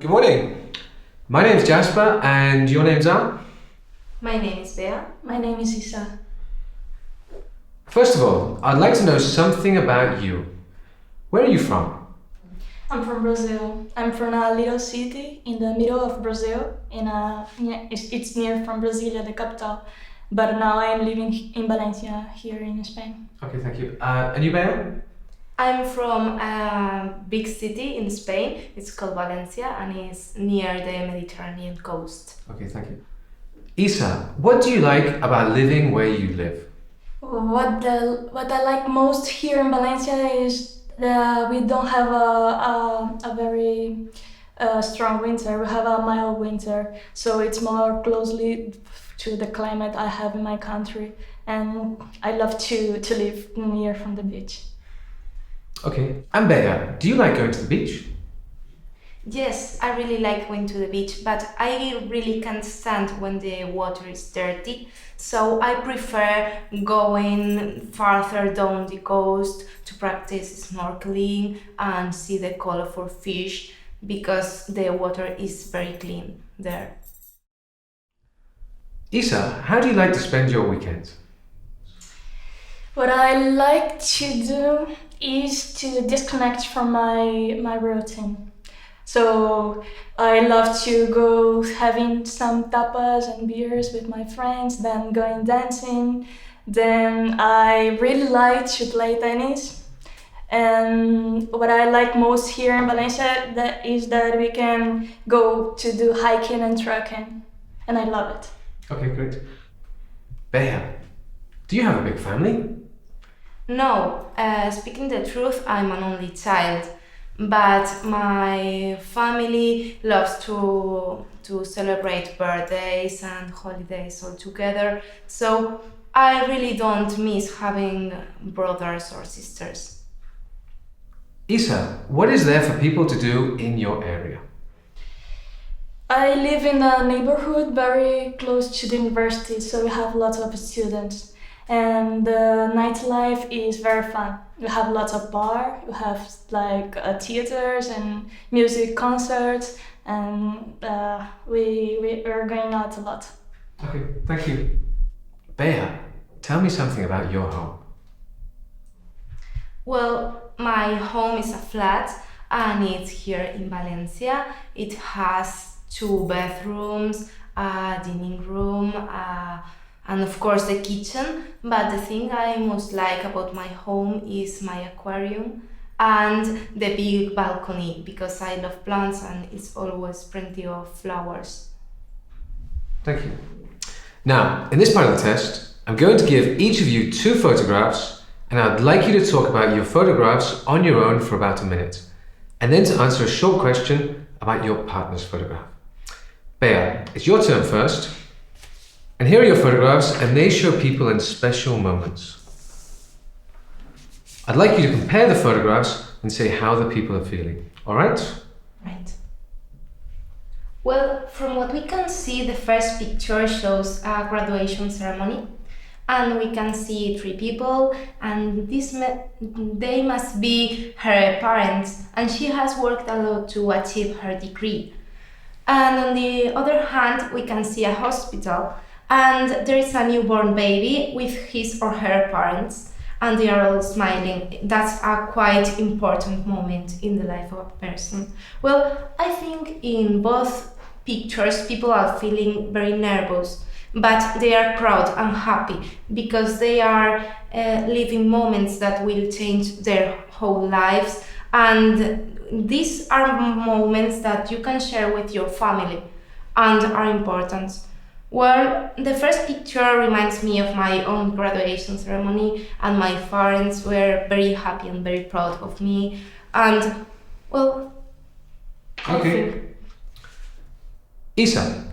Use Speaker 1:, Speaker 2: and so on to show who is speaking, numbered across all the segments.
Speaker 1: Good morning. My name's Jasper, and your names are?
Speaker 2: My name is Bea.
Speaker 3: My name is Isa.
Speaker 1: First of all, I'd like to know something about you. Where are you from?
Speaker 3: I'm from Brazil. I'm from a little city in the middle of Brazil. It's near from Brasilia, the capital. But now I'm living in Valencia, here in Spain.
Speaker 1: Okay, thank you. And you, Bea?
Speaker 2: I'm from a big city in Spain. It's called Valencia and it's near the Mediterranean coast.
Speaker 1: Okay, thank you. Isa, what do you like about living where you live?
Speaker 3: What I like most here in Valencia is that we don't have a very strong winter. We have a mild winter, so it's more closely to the climate I have in my country, and I love to live near from the beach.
Speaker 1: Okay. And Bea, do you like going to the beach?
Speaker 2: Yes, I really like going to the beach, but I really can't stand when the water is dirty. So I prefer going farther down the coast to practice snorkeling and see the colorful fish because the water is very clean there.
Speaker 1: Isa, how do you like to spend your weekends?
Speaker 3: What I like to do is to disconnect from my routine. So I love to go having some tapas and beers with my friends, then going dancing. Then I really like to play tennis. And what I like most here in Valencia is that we can go to do hiking and trekking. And I love it.
Speaker 1: Okay, great. Bea, do you have a big family?
Speaker 2: No, speaking the truth, I'm an only child, but my family loves to celebrate birthdays and holidays all together. So I really don't miss having brothers or sisters.
Speaker 1: Isa, what is there for people to do in your area?
Speaker 3: I live in a neighborhood very close to the university, so we have lots of students. And the nightlife is very fun. We have lots of bar, we have like theaters and music concerts, and we are going out a lot.
Speaker 1: Okay, thank you. Bea, tell me something about your home.
Speaker 2: Well, my home is a flat and it's here in Valencia. It has two bedrooms, a dining room, and of course the kitchen. But the thing I most like about my home is my aquarium and the big balcony because I love plants and it's always plenty of flowers.
Speaker 1: Thank you. Now, in this part of the test, I'm going to give each of you two photographs, and I'd like you to talk about your photographs on your own for about a minute, and then to answer a short question about your partner's photograph. Bea, it's your turn first. And here are your photographs, and they show people in special moments. I'd like you to compare the photographs and say how the people are feeling. All right?
Speaker 2: Right. Well, from what we can see, the first picture shows a graduation ceremony, and we can see three people, and they must be her parents, and she has worked a lot to achieve her degree. And on the other hand, we can see a hospital, and there is a newborn baby with his or her parents, and they are all smiling. That's a quite important moment in the life of a person. Well, I think in both pictures people are feeling very nervous, but they are proud and happy because they are living moments that will change their whole lives, and these are moments that you can share with your family and are important. Well, the first picture reminds me of my own graduation ceremony, and my parents were very happy and very proud of me. And, well, I
Speaker 1: Okay.
Speaker 2: think
Speaker 1: Isa,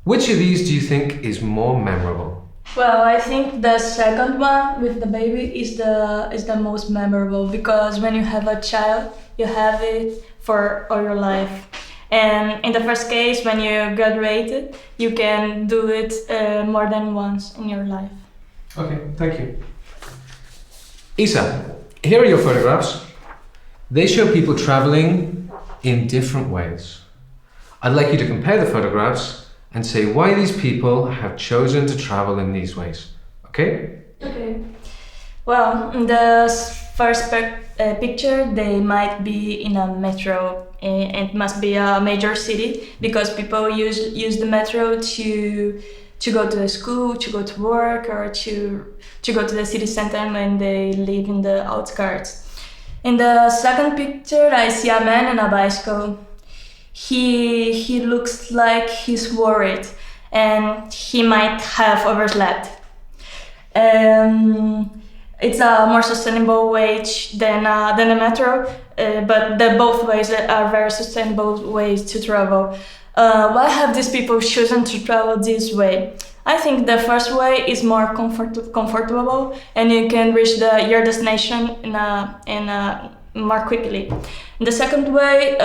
Speaker 1: which of these do you think is more memorable?
Speaker 3: Well, I think the second one with the baby is the most memorable because when you have a child, you have it for all your life. And in the first case, when you graduated, you can do it more than once in your life.
Speaker 1: Okay, thank you. Isa, here are your photographs. They show people traveling in different ways. I'd like you to compare the photographs and say why these people have chosen to travel in these ways. Okay?
Speaker 3: Okay. Well, in the first picture, they might be in a metro. It must be a major city because people use the metro to go to the school, to go to work, or to go to the city center when they live in the outskirts. In the second picture, I see a man on a bicycle. He looks like he's worried, and he might have overslept. It's a more sustainable wage than the metro, but both ways are very sustainable ways to travel. Why have these people chosen to travel this way? I think the first way is more comfortable, and you can reach your destination more quickly. The second way,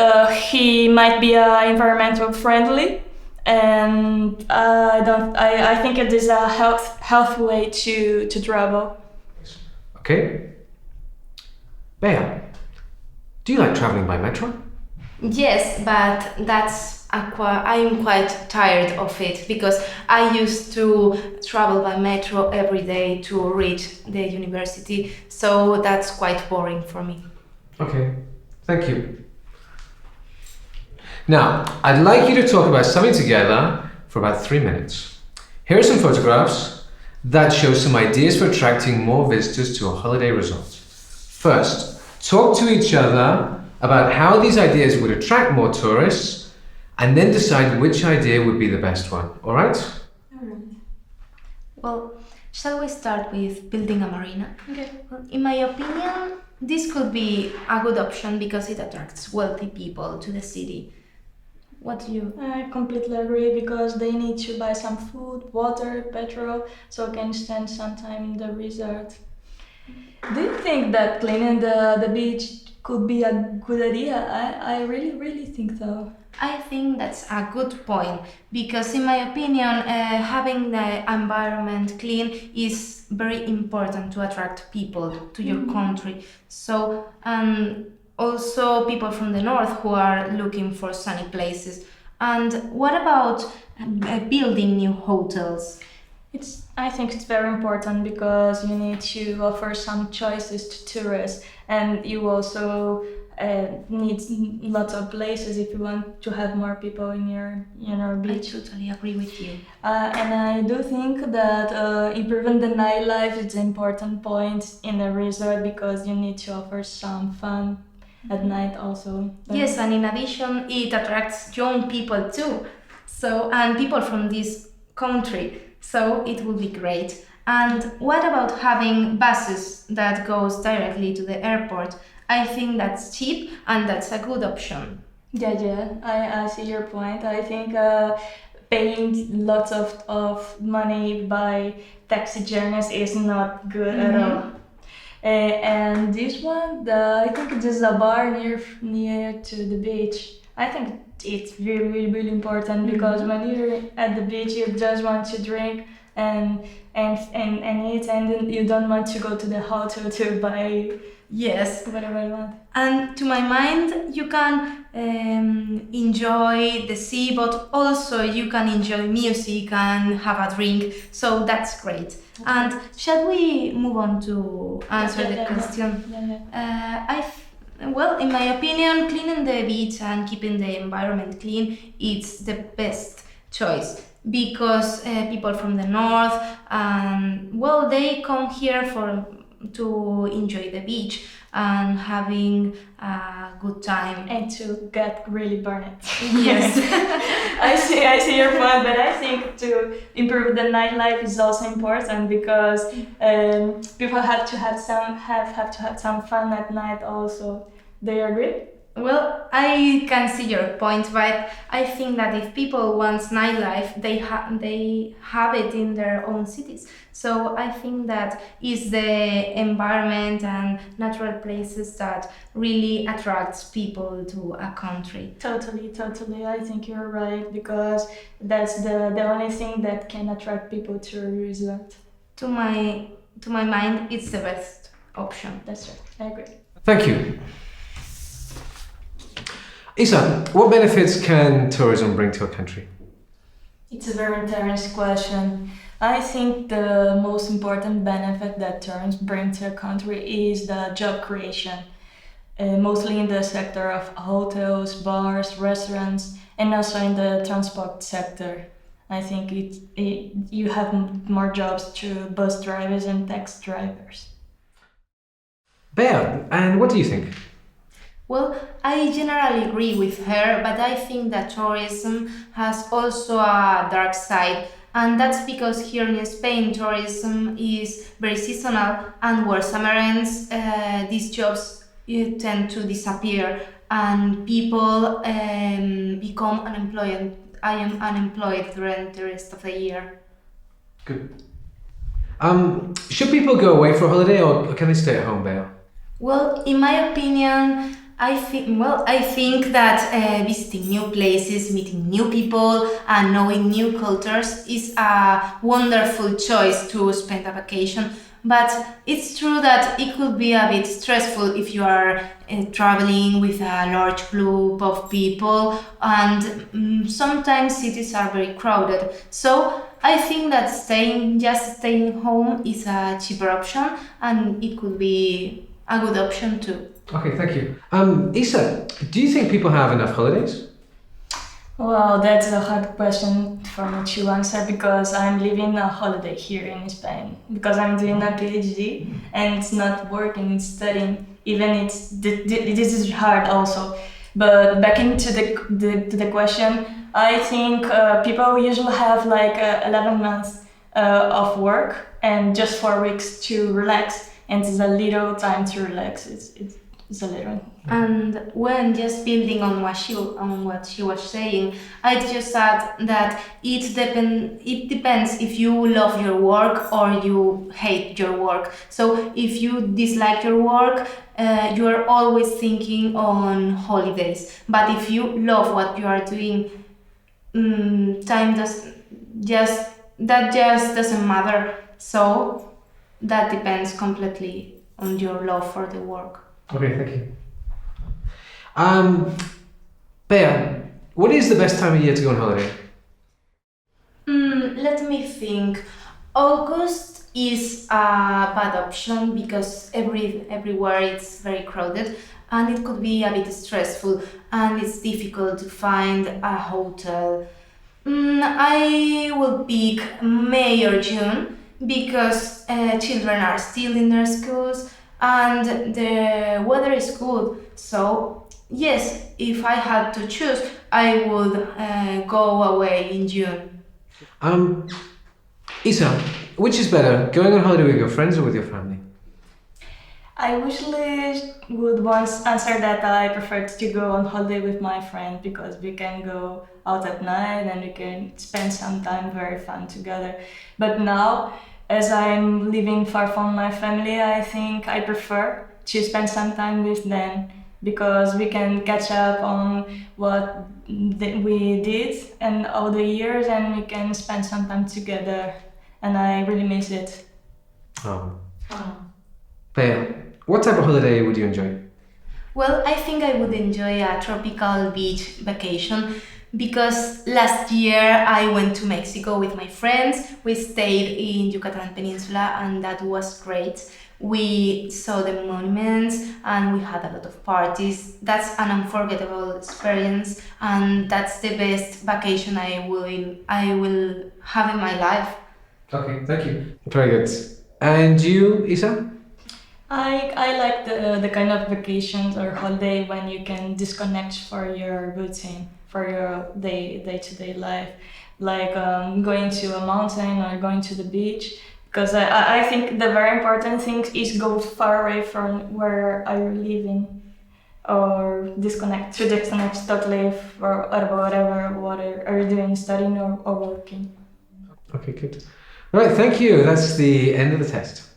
Speaker 3: he might be environmental friendly, and I think it is a health way to travel.
Speaker 1: Okay. Bea, do you like traveling by metro?
Speaker 2: Yes, but I'm quite tired of it because I used to travel by metro every day to reach the university, so that's quite boring for me.
Speaker 1: Okay, thank you. Now, I'd like you to talk about something together for about 3 minutes. Here are some photographs that show some ideas for attracting more visitors to a holiday resort. First, talk to each other about how these ideas would attract more tourists and then decide which idea would be the best one, all right?
Speaker 2: Well, shall we start with building a marina?
Speaker 3: Okay.
Speaker 2: Well, in my opinion, this could be a good option because it attracts wealthy people to the city. What do you?
Speaker 3: I completely agree because they need to buy some food, water, petrol, so can spend some time in the resort. Do you think that cleaning the beach could be a good idea? I really think so.
Speaker 2: I think that's a good point because, in my opinion, having the environment clean is very important to attract people to your country. So, also people from the north who are looking for sunny places. And what about building new hotels?
Speaker 3: I think it's very important because you need to offer some choices to tourists, and you also need lots of places if you want to have more people in your beach.
Speaker 2: I totally agree with you.
Speaker 3: And I do think that improving the nightlife is an important point in a resort because you need to offer some fun at night also.
Speaker 2: Yes, and in addition, it attracts young people too. So, and people from this country. So it will be great. And what about having buses that goes directly to the airport? I think that's cheap and that's a good option.
Speaker 3: Yeah, I see your point. I think paying lots of money by taxi journeys is not good at all. And this one, I think it is a bar near to the beach. I think it's really important because when you're at the beach, you just want to drink and eat, and then you don't want to go to the hotel to buy whatever you want.
Speaker 2: And to my mind, you can enjoy the sea, but also you can enjoy music and have a drink. So that's great. And shall we move on to answer the question? Well, in my opinion, cleaning the beach and keeping the environment clean is the best choice because people from the north, they come here to enjoy the beach and having a good time
Speaker 3: and to get really burned.
Speaker 2: Yes.
Speaker 3: I see your point, but I think to improve the nightlife is also important because people have to have some fun at night also. Do you agree?
Speaker 2: Well, I can see your point, but I think that if people want nightlife, they have it in their own cities. So I think that is the environment and natural places that really attracts people to a country.
Speaker 3: Totally. I think you're right because that's the only thing that can attract people to a resort.
Speaker 2: To my mind, it's the best option.
Speaker 3: That's right. I agree.
Speaker 1: Thank you. Isa, what benefits can tourism bring to a country?
Speaker 3: It's a very interesting question. I think the most important benefit that tourism bring to a country is the job creation, mostly in the sector of hotels, bars, restaurants, and also in the transport sector. I think you have more jobs to bus drivers and taxi drivers.
Speaker 1: Bea, and what do you think?
Speaker 2: Well, I generally agree with her, but I think that tourism has also a dark side, and that's because here in Spain, tourism is very seasonal, and where summer ends, these jobs tend to disappear, and people become unemployed. I am unemployed during the rest of the year.
Speaker 1: Good. Should people go away for a holiday or can they stay at home, Bea?
Speaker 2: Well, in my opinion, I think that visiting new places, meeting new people, and knowing new cultures is a wonderful choice to spend a vacation. But it's true that it could be a bit stressful if you are traveling with a large group of people, and sometimes cities are very crowded. So I think that staying home is a cheaper option, and it could be a good option too.
Speaker 1: Okay, thank you. Isa, do you think people have enough holidays?
Speaker 3: Well, that's a hard question for me to answer because I'm living a holiday here in Spain because I'm doing a PhD and it's not working, it's studying. Even this is hard also. But back into the question, I think people usually have like 11 months of work and just 4 weeks to relax, and it's a little time to relax. It's a little.
Speaker 2: And when just building on what she was saying, I just add that it depends if you love your work or you hate your work. So if you dislike your work, you are always thinking on holidays. But if you love what you are doing, time does just doesn't matter. So that depends completely on your love for the work.
Speaker 1: Okay, thank you. Bea, what is the best time of year to go on holiday?
Speaker 2: Let me think. August is a bad option because everywhere it's very crowded and it could be a bit stressful and it's difficult to find a hotel. I will pick May or June because children are still in their schools and the weather is good. So yes, if I had to choose, I would go away in June.
Speaker 1: Um, Isa, which is better, going on holiday with your friends or with your family?
Speaker 3: I usually would once answer that I prefer to go on holiday with my friend because we can go out at night and we can spend some time very fun together. But now, as I'm living far from my family, I think I prefer to spend some time with them because we can catch up on what we did and all the years and we can spend some time together and I really miss it.
Speaker 1: Oh. Bea, what type of holiday would you enjoy?
Speaker 2: Well, I think I would enjoy a tropical beach vacation because last year I went to Mexico with my friends. We stayed in Yucatan Peninsula and that was great. We saw the monuments and we had a lot of parties. That's an unforgettable experience and that's the best vacation I will have in my life.
Speaker 1: Okay, thank you. Very good. And you, Isa?
Speaker 3: I like the kind of vacations or holiday when you can disconnect for your routine, for your day-to-day life, like going to a mountain or going to the beach. Because I think the very important thing is go far away from where are you living, or disconnect totally for whatever what are you doing, studying or working.
Speaker 1: Okay, good. All right, thank you. That's the end of the test.